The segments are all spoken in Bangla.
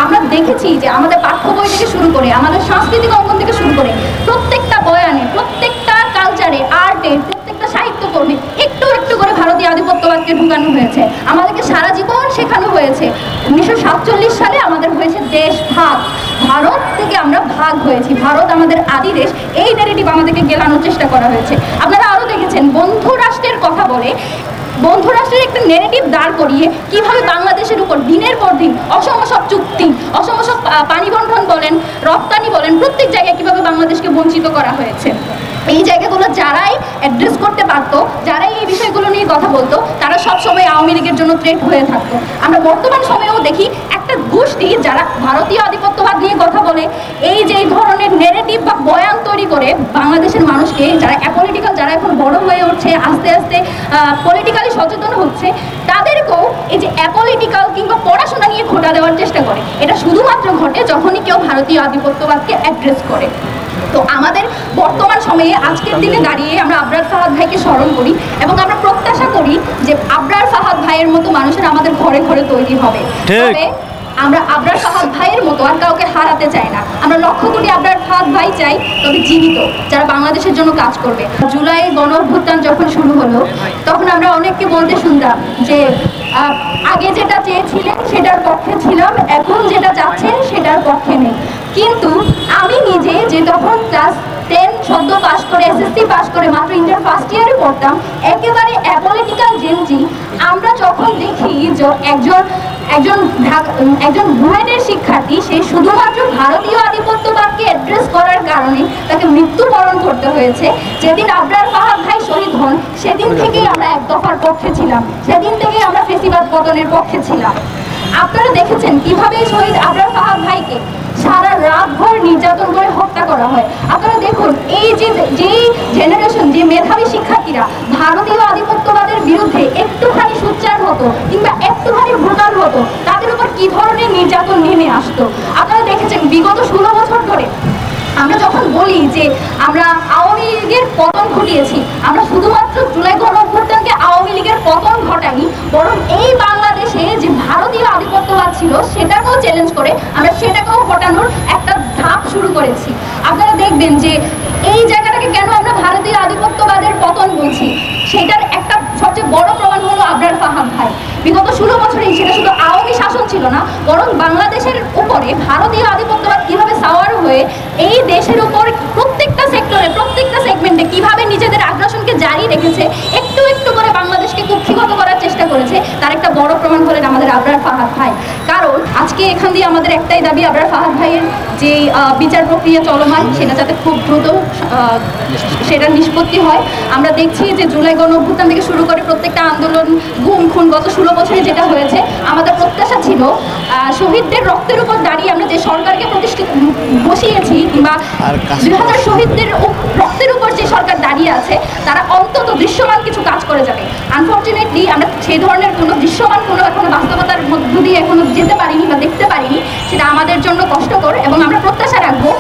আমরা দেখেছি যে আমাদের পাঠ্য বই থেকে শুরু করে আমাদের সাংস্কৃতিক অঙ্গন থেকে শুরু করে প্রত্যেকটা বয়ানে, প্রত্যেকটা কালচারে, আর্টে, প্রত্যেকটা সাহিত্যকর্মে একটু একটু করে ভারতীয় আধিপত্যবাদকে ঢুকানো হয়েছে। আমাদেরকে সারা জীবন শেখানো হয়েছে। 1947 সালে আমাদের হয়েছে দেশ ভাগ, ভারত থেকে আমরা ভাগ হয়েছি, ভারত আমাদের আদি দেশ, এই ন্যারেটিভ আমাদেরকে গেলানোর চেষ্টা করা হয়েছে। আপনারা আরও দেখেছেন বন্ধু রাষ্ট্রের কথা বলে, বন্ধু রাষ্ট্রের একটা ন্যারেটিভ দাঁড় করিয়ে কিভাবে বাংলাদেশের উপর দিনের পর দিন অসম সব চুক্তি, অসম সব পানি বন্টন বলেন, রপ্তানি বলেন, প্রত্যেক জায়গায় কিভাবে বাংলাদেশকে বঞ্চিত করা হয়েছে। এই জায়গাগুলো যারাই অ্যাড্রেস করতে পারতো, যারাই এই বিষয়গুলো নিয়ে কথা বলতো, তারা সব সময় আওয়ামী লীগের জন্য থ্রেট হয়ে থাকতো। আমরা বর্তমান সময়েও দেখি একটা গোষ্ঠী যারা ভারতীয় আধিপত্যবাদ নিয়ে কথা বলে, এই যে ধরনের নেগেটিভ বা বয়ান তৈরি করে বাংলাদেশের মানুষকে, যারা অ্যাপলিটিক্যাল, যারা এখন বড় হয়ে উঠছে, আস্তে আস্তে পলিটিক্যালি সচেতন হচ্ছে, তাদেরকেও এই যে অ্যাপলিটিক্যাল কিংবা পড়াশোনা নিয়ে খোঁটা দেওয়ার চেষ্টা করে। এটা শুধুমাত্র ঘটে যখনই কেউ ভারতীয় আধিপত্যবাদকে অ্যাড্রেস করে। তো আমাদের বর্তমান সময়ে আজকের দিনে দাঁড়িয়ে আমরা আবরার ফাহাদ ভাইকে স্মরণ করি এবং আমরা প্রত্যাশা করি যে আবরার ফাহাদ ভাইয়ের মতো মানুষের আমাদের ঘরে ঘরে তৈরি হবে। তবে আমরা আবরার ফাহাদ ভাইয়ের মতো আর কাউকে হারাতে চাই না। আমরা লক্ষ্য করি আবরার ফাহাদ ভাই চাই, তবে জীবিত, যারা বাংলাদেশের জন্য কাজ করবে। জুলাই গণ অভ্যুত্থান যখন শুরু হলো তখন আমরা অনেককে বলতে শুনতাম যে আগে যেটা চেয়েছিলেন সেটার পক্ষে ছিলাম, এখন যেটা চাচ্ছেন সেটার পক্ষে নেই। কিন্তু আমি নিজে যে তখন ক্লাস 10 সদ্য পাস করে, এসএসসি পাস করে মাত্র ইন্টার ফার্স্ট ইয়ারে পড়তাম, একেবারে অ্যাপলিটিক্যাল জেনজি, আমরা যখন দেখি যে একজন বুয়েটের শিক্ষার্থী, সে শুধুমাত্র ভারতীয় আধিপত্যবাদকে অ্যাড্রেস করার কারণে তাকে মৃত্যুবরণ করতে হয়েছে। যেদিন আবরার ফাহাদ ভাই শহীদ হন সেদিন থেকেই আমরা এক দফার পক্ষে ছিলাম, সেদিন থেকেই আমরা ফেসিবাদ পতনের পক্ষে ছিলাম। আপনারা দেখেছেন কিভাবে শহীদ আবরার ফাহাদ ভাইকে সারা রাত ভর নির্যাতন করে হত্যা করা হয়। আপনারা দেখুন এই যেই জেনারেশন, যে মেধাবী শিক্ষার্থীরা ভারতীয় আধিপত্যবাদের বিরুদ্ধে একটুখানি সোচ্চার হতো কিংবা একটুখানি ব্রুটাল হতো, তাদের উপর কি ধরনের নির্যাতন নেমে আসতো। আপনারা দেখেছেন বিগত 16 বছর ধরে আমরা যখন বলি যে আমরা আওয়ামী লীগের পতন ঘটিয়েছি, আমরা শুধুমাত্র জুলাই গণ অভ্যুত্থানকে আওয়ামী লীগের পতন ঘটাইনি, বরং এই বাংলাদেশে যে ভারতীয় আধিপত্যবাদ ছিল সেটাকেও চ্যালেঞ্জ করে আমরা সেটাকেও ঘটানোর একটা ধাপ শুরু করেছি। আপনারা দেখবেন যে এই জায়গাটাকে কেন আমরা ভারতীয় আধিপত্যবাদের পতন বলছি, সেটার একটা সবচেয়ে বড় প্রমাণ হলো আবরার ফাহাদ ভাই। বিগত 16 বছরে সেটা শুধু আওয়ামী শাসন ছিল না, বরং বাংলাদেশের উপরে ভারতীয় আধিপত্যবাদ কিভাবে সাওয়ার হয়ে এই দেশের উপর প্রত্যেকটা সেক্টরে, প্রত্যেকটা সেগমেন্টে কিভাবে নিজেদের আগ্রাসনকে জারি রেখেছে, একটু একটু করে বাংলাদেশকে কুক্ষিগত করার চেষ্টা করেছে, তার একটা বড় প্রমাণ হলেন আমাদের আবরার ফাহাদ ভাই। কারণ আজকে এখান দিয়ে আমাদের একটাই দাবি, আবরার ফাহাদ ভাইয়ের যে বিচার প্রক্রিয়া চলমান সেটা যাতে খুব দ্রুত সেটা নিষ্পত্তি হয়। আমরা দেখছি যে জুলাই গণ অভ্যুত্থান থেকে শুরু করে প্রত্যেকটা আন্দোলন, গুম খুন গত 16 বছরে যেটা হয়েছে, আমাদের প্রত্যাশা ছিল শহীদদের রক্তের উপর দাঁড়িয়ে আমরা যে সরকারকে বসিয়েছি কিংবা 2000 শহীদদের রক্তের উপর যে সরকার দাঁড়িয়ে আছে, তারা অন্তত দৃশ্যমান কিছু কাজ করে যাবে। আনফর্চুনেটলি আমরা সেই ধরনের কোনো দৃশ্যমান কোনো এখনো বাস্তবতার মধ্য দিয়ে এখনো যেতে পারিনি বা দেখতে পারিনি, সেটা আমাদের জন্য কষ্টকর। এবং আমরা প্রত্যাশা রাখবো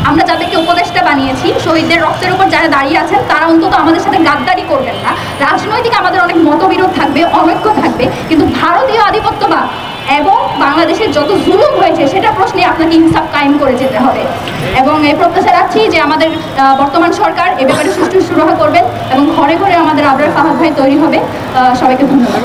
আমরা যাদেরকে উপদেষ্টা বানিয়েছি, শহীদদের রক্তের উপর যারা দাঁড়িয়ে আছেন, তারা অন্তত আমাদের সাথে গাদ্দারি করবেন না। রাজনৈতিক আমাদের অনেক মতবিরোধ থাকবে, অনৈক্য থাকবে, কিন্তু ভারতীয় আধিপত্যবাদ এবং বাংলাদেশের যত জুলুম হয়েছে সেটা প্রশ্নে আপনাকে ইনসাফ কায়েম করে যেতে হবে। এবং এই প্রত্যাশা রাখছি যে আমাদের বর্তমান সরকার এ ব্যাপারে সুষ্ঠু সুরাহা করবেন এবং ঘরে ঘরে আমাদের আবরার ফাহাদ ভাই তৈরি হবে। সবাইকে ধন্যবাদ।